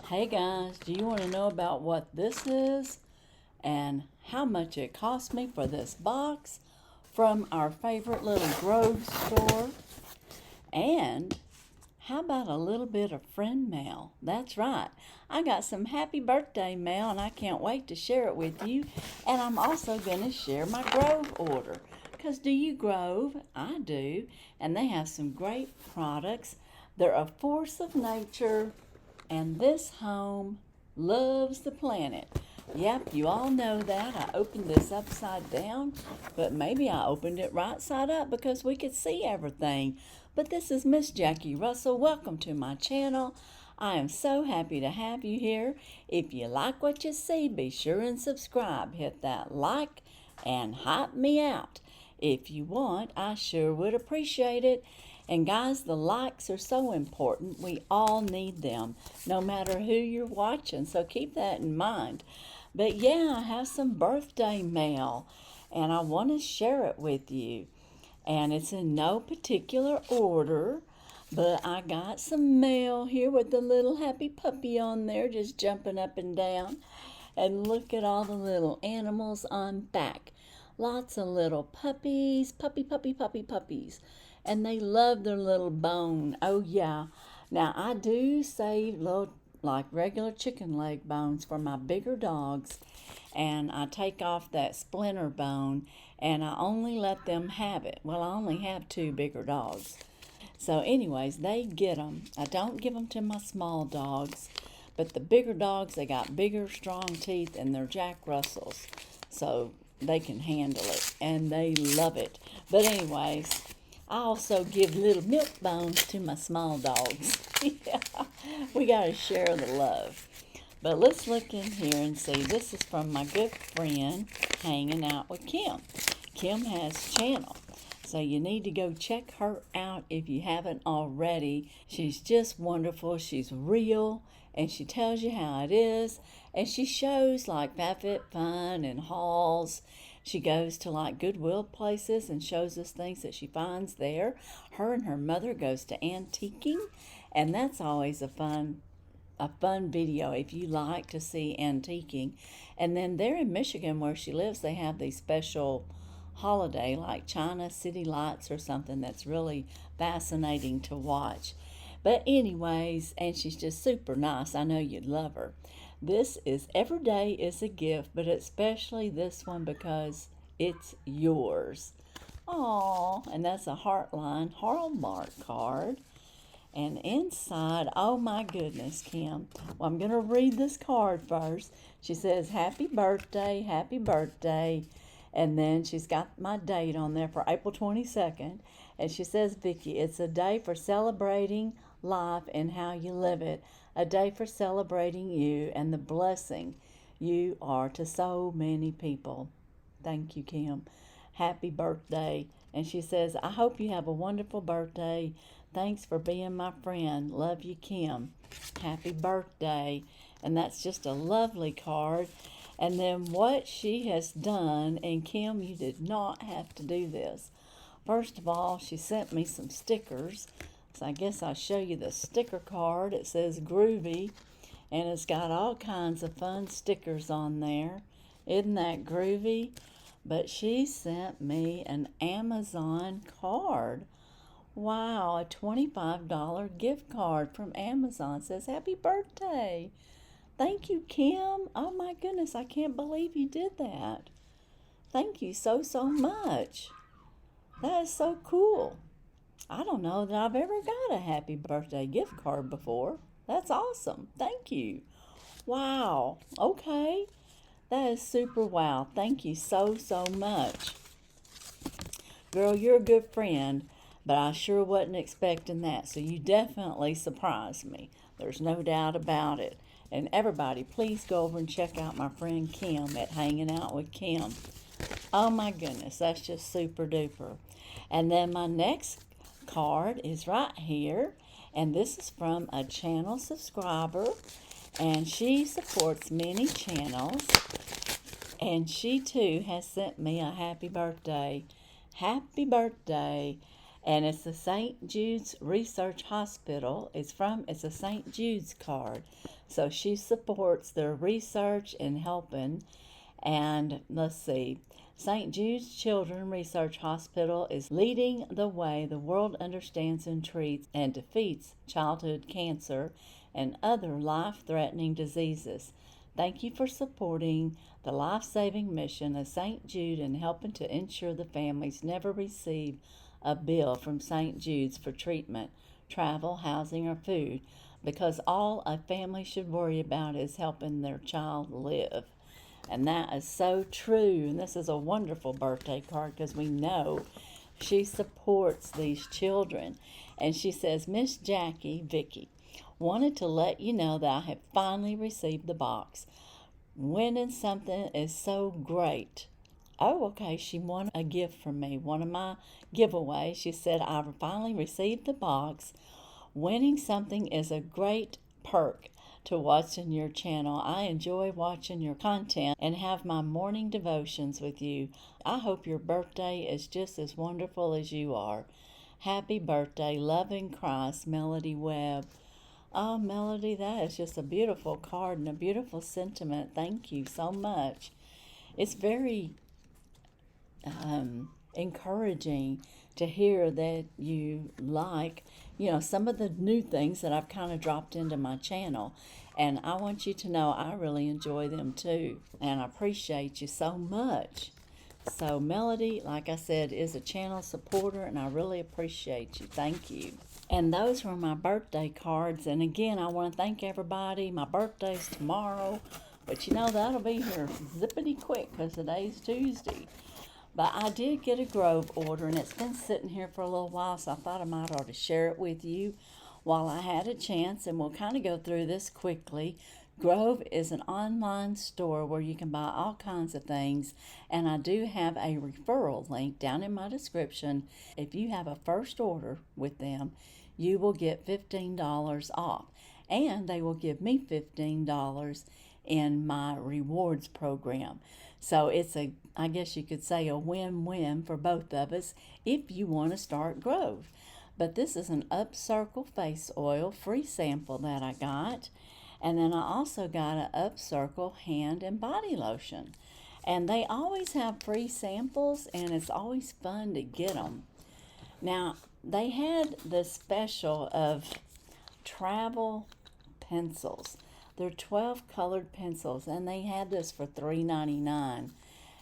Hey guys, do you want to know about what this is and how much it cost me for this box from our favorite little Grove store? And how about a little bit of friend mail? That's right. I got some happy birthday mail and I can't wait to share it with you. And I'm also going to share my Grove order. Because do you Grove? I do. And they have some great products. They're a force of nature. And this home loves the planet. Yep, you all know that. I opened this upside down, but maybe I opened it right side up because we could see everything. But this is Miss Jackie Russell. Welcome to my channel. I am so happy to have you here. If you like what you see, be sure and subscribe. Hit that like and hype me out. If you want, I sure would appreciate it. And guys, the likes are so important. We all need them, no matter who you're watching. So keep that in mind. But yeah, I have some birthday mail, and I want to share it with you. And it's in no particular order, but I got some mail here with the little happy puppy on there just jumping up and down. And look at all the little animals on back. Lots of little puppies, puppies. And they love their little bone. Oh, yeah. Now, I do save little, like regular chicken leg bones for my bigger dogs. And I take off that splinter bone, and I only let them have it. Well, I only have two bigger dogs. So anyways, they get them. I don't give them to my small dogs. But the bigger dogs, they got bigger, strong teeth, and they're Jack Russells. So they can handle it, and they love it. But anyways, I also give little milk bones to my small dogs. Yeah, we got to share the love. But let's look in here and see. This is from my good friend, Hanging Out with Kim. Kim has a channel, so you need to go check her out if you haven't already. She's just wonderful. She's real, and she tells you how it is. And she shows like FabFitFun and hauls. She goes to like Goodwill places and shows us things that she finds there. Her and her mother goes to antiquing, and that's always a fun video if you like to see antiquing. And then there in Michigan where she lives, they have these special holiday like China City Lights or something that's really fascinating to watch. But anyways, and she's just super nice. I know you'd love her. This is Every Day is a Gift, but especially this one because it's yours. Aww, and that's a Heartline Hallmark card. And inside, oh my goodness, Kim. Well, I'm going to read this card first. She says, happy birthday. And then she's got my date on there for April 22nd. And she says, Vicki, it's a day for celebrating life and how you live it. A day for celebrating you and the blessing you are to so many people. Thank you, Kim. Happy birthday. And she says, I hope you have a wonderful birthday. Thanks for being my friend. Love you, Kim. Happy birthday. And that's just a lovely card. And then what she has done, and Kim, you did not have to do this. First of all, she sent me some stickers. So I guess I'll show you the sticker card. It says Groovy, and it's got all kinds of fun stickers on there. Isn't that groovy? But she sent me an Amazon card. Wow, a $25 gift card from Amazon. It says, happy birthday. Thank you, Kim. Oh my goodness, I can't believe you did that. Thank you so much. That is so cool. I don't know that I've ever got a happy birthday gift card before. That's awesome. Thank you. Wow. Okay. That is super wow. Thank you so much. Girl, you're a good friend, but I sure wasn't expecting that. So you definitely surprised me. There's no doubt about it. And everybody, please go over and check out my friend Kim at Hanging Out with Kim. Oh my goodness, that's just super duper. And then my next card is right here, and this is from a channel subscriber, and she supports many channels, and she too has sent me a happy birthday, And it's the St. Jude's Research Hospital. It's a St. Jude's card. So she supports their research and helping. And let's see, St. Jude's Children's Research Hospital is leading the way. The world understands and treats and defeats childhood cancer and other life-threatening diseases. Thank you for supporting the life-saving mission of St. Jude and helping to ensure the families never receive a bill from St. Jude's for treatment, travel, housing, or food, because all a family should worry about is helping their child live. And that is so true. And this is a wonderful birthday card because we know she supports these children. And she says, Miss Jackie, Vicky, wanted to let you know that I have finally received the box. Winning something is so great. Oh, okay, she won a gift from me, one of my giveaways. She said, I finally received the box. Winning something is a great perk to watching your channel. I enjoy watching your content and have my morning devotions with you. I hope your birthday is just as wonderful as you are. Happy birthday, loving Christ, Melody Webb. Oh, Melody, that is just a beautiful card and a beautiful sentiment. Thank you so much. It's very encouraging to hear that you like, some of the new things that I've kind of dropped into my channel. And I want you to know I really enjoy them too. And I appreciate you so much. So Melody, like I said, is a channel supporter, and I really appreciate you. Thank you. And those were my birthday cards. And again, I want to thank everybody. My birthday's tomorrow. But that'll be here zippity quick because today's Tuesday. But I did get a Grove order, and it's been sitting here for a little while, so I thought I might ought to share it with you while I had a chance, and we'll kind of go through this quickly. Grove is an online store where you can buy all kinds of things, and I do have a referral link down in my description. If you have a first order with them, you will get $15 off, and they will give me $15 in my rewards program. So it's I guess you could say, a win-win for both of us if you want to start Grove. But this is an Upcircle face oil free sample that I got. And then I also got an Upcircle hand and body lotion. And they always have free samples, and it's always fun to get them. Now, they had the special of travel pencils. They're 12 colored pencils, and they had this for $3.99.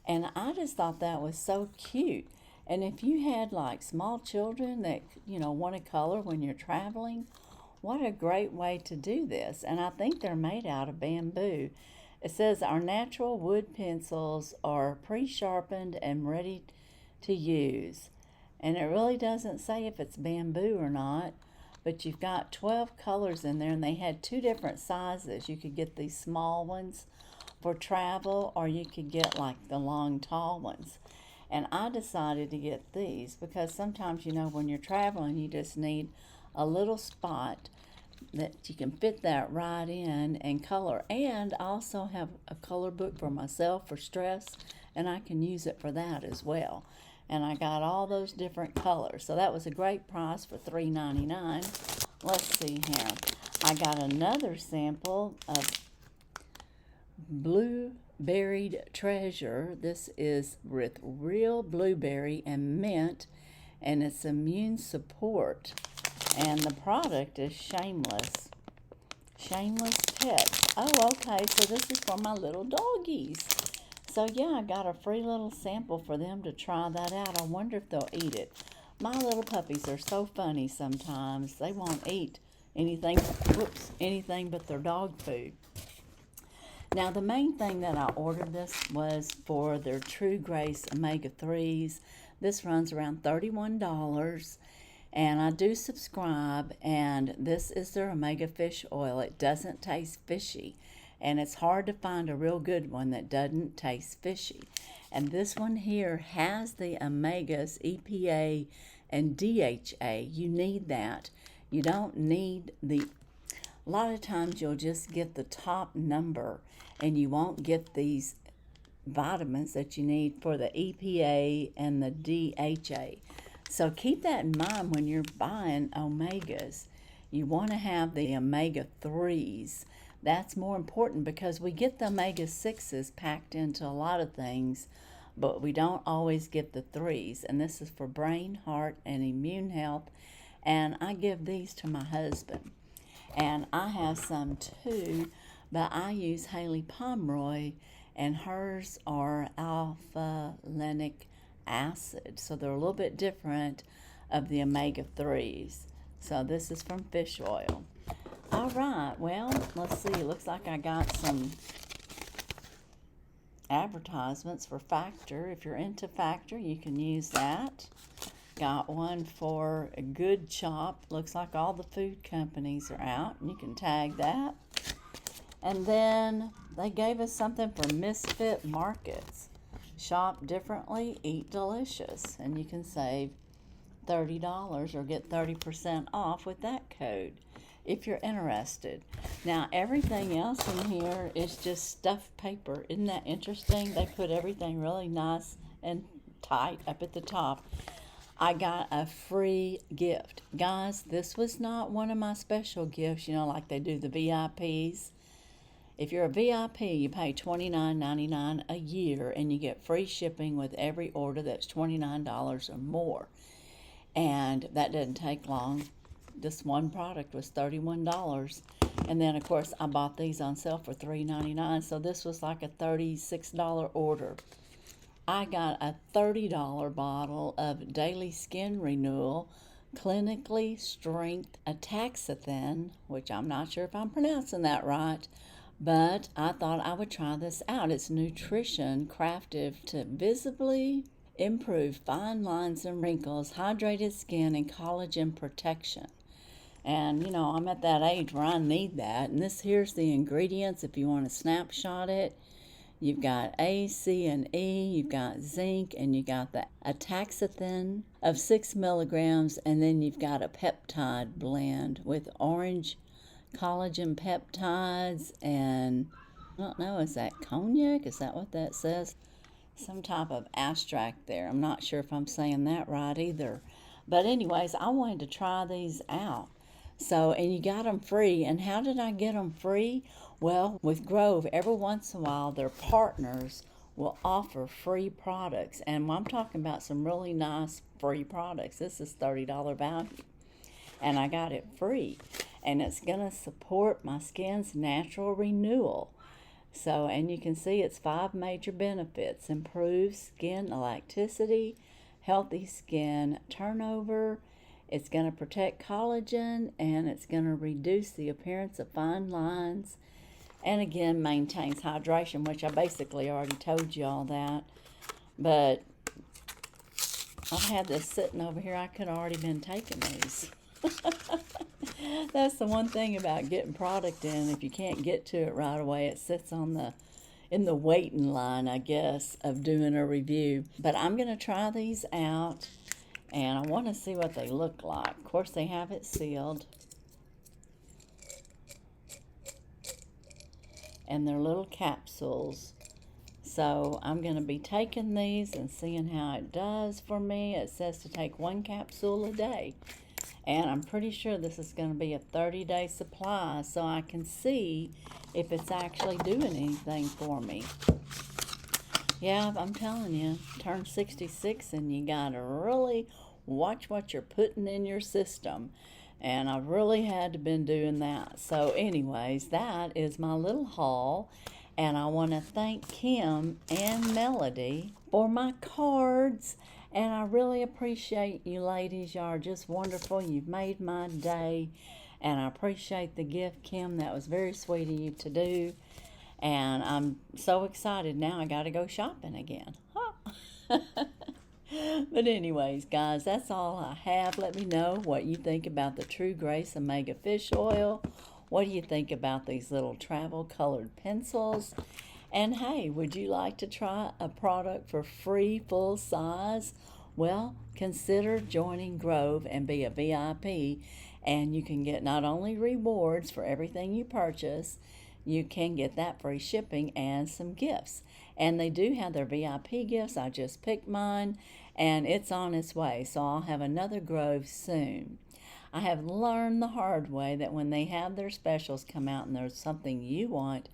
And I just thought that was so cute. And if you had like small children that, want to color when you're traveling, what a great way to do this. And I think they're made out of bamboo. It says our natural wood pencils are pre-sharpened and ready to use. And it really doesn't say if it's bamboo or not. But you've got 12 colors in there, and they had 2 different sizes. You could get these small ones for travel, or you could get like the long, tall ones. And I decided to get these because sometimes, when you're traveling, you just need a little spot that you can fit that right in and color. And I also have a color book for myself for stress, and I can use it for that as well. And I got all those different colors. So that was a great price for $3.99. Let's see here. I got another sample of Blueberried Treasure. This is with real blueberry and mint, and it's immune support. And the product is Shameless Pets. Oh, okay, so this is for my little doggies. So yeah, I got a free little sample for them to try that out. I wonder if they'll eat it. My little puppies are so funny sometimes. They won't eat anything but their dog food. Now, the main thing that I ordered this was for their True Grace Omega-3s. This runs around $31. And I do subscribe, and this is their Omega Fish Oil. It doesn't taste fishy. And it's hard to find a real good one that doesn't taste fishy. And this one here has the omegas, EPA and DHA. You need that. You don't need a lot of times you'll just get the top number and you won't get these vitamins that you need for the EPA and the DHA. So keep that in mind when you're buying omegas. You want to have the omega-3s. That's more important because we get the omega-6s packed into a lot of things, but we don't always get the 3s. And this is for brain, heart, and immune health. And I give these to my husband. And I have some too, but I use Haley Pomeroy, and hers are alpha-lenic acid. So they're a little bit different of the omega-3s. So this is from Fish Oil. All right, well, let's see. It looks like I got some advertisements for Factor. If you're into Factor, you can use that. Got one for a Good Chop. Looks like all the food companies are out, and you can tag that. And then they gave us something for Misfit Markets. Shop differently, eat delicious. And you can save $30 or get 30% off with that code if you're interested. Now, everything else in here is just stuffed paper. Isn't that interesting? They put everything really nice and tight up at the top. I got a free gift. Guys, this was not one of my special gifts, you know, like they do the VIPs. If you're a VIP, you pay $29.99 a year, and you get free shipping with every order that's $29 or more. And that didn't take long. This one product was $31. And then, of course, I bought these on sale for $3.99, so this was like a $36 order. I got a $30 bottle of Daily Skin Renewal Clinically Strength Astaxanthin, which I'm not sure if I'm pronouncing that right, but I thought I would try this out. It's nutrition crafted to visibly improve fine lines and wrinkles, hydrated skin, and collagen protection. And, you know, I'm at that age where I need that. And here's the ingredients if you want to snapshot it. You've got A, C, and E, you've got zinc, and you got the astaxanthin of 6 milligrams, and then you've got a peptide blend with orange collagen peptides and, I don't know, is that cognac? Is that what that says? Some type of extract there. I'm not sure if I'm saying that right either. But anyways, I wanted to try these out. So, and you got them free. And how did I get them free? Well, with Grove, every once in a while, their partners will offer free products. And I'm talking about some really nice free products. This is $30 value. And I got it free. And it's going to support my skin's natural renewal. So, and you can see it's 5 major benefits. Improves skin elasticity, healthy skin turnover. It's going to protect collagen, and it's going to reduce the appearance of fine lines. And again, maintains hydration, which I basically already told you all that. But I've had this sitting over here. I could have already been taking these. That's the one thing about getting product in. If you can't get to it right away, it sits on in the waiting line, I guess, of doing a review. But I'm going to try these out, and I want to see what they look like. Of course, they have it sealed. And they're little capsules. So I'm going to be taking these and seeing how it does for me. It says to take 1 capsule a day. And I'm pretty sure this is going to be a 30-day supply, so I can see if it's actually doing anything for me. Yeah, I'm telling you, turn 66 and you got to really watch what you're putting in your system. And I really had to been doing that. So anyways, that is my little haul. And I want to thank Kim and Melody for my cards. And I really appreciate you ladies. Y'all are just wonderful. You've made my day. And I appreciate the gift, Kim. That was very sweet of you to do. And I'm so excited now. I got to go shopping again. But anyways, guys, that's all I have. Let me know what you think about the True Grace Omega Fish Oil. What do you think about these little travel colored pencils? And hey, would you like to try a product for free full size? Well, consider joining Grove and be a VIP, and you can get not only rewards for everything you purchase, you can get that free shipping and some gifts. And they do have their VIP gifts. I just picked mine, and it's on its way, so I'll have another Grove soon. I have learned the hard way that when they have their specials come out and there's something you want,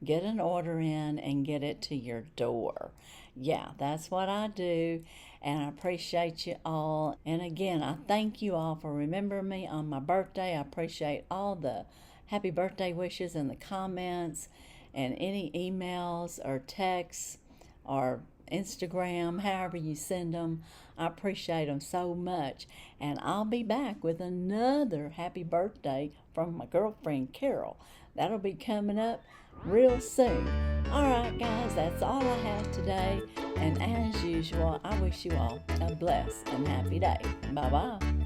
get an order in and get it to your door. Yeah, that's what I do, and I appreciate you all. And again, I thank you all for remembering me on my birthday. I appreciate all the happy birthday wishes in the comments and any emails or texts or Instagram, however you send them. I appreciate them so much. And I'll be back with another happy birthday from my girlfriend Carol. That'll be coming up real soon. Alright guys, that's all I have today. And as usual, I wish you all a blessed and happy day. Bye-bye.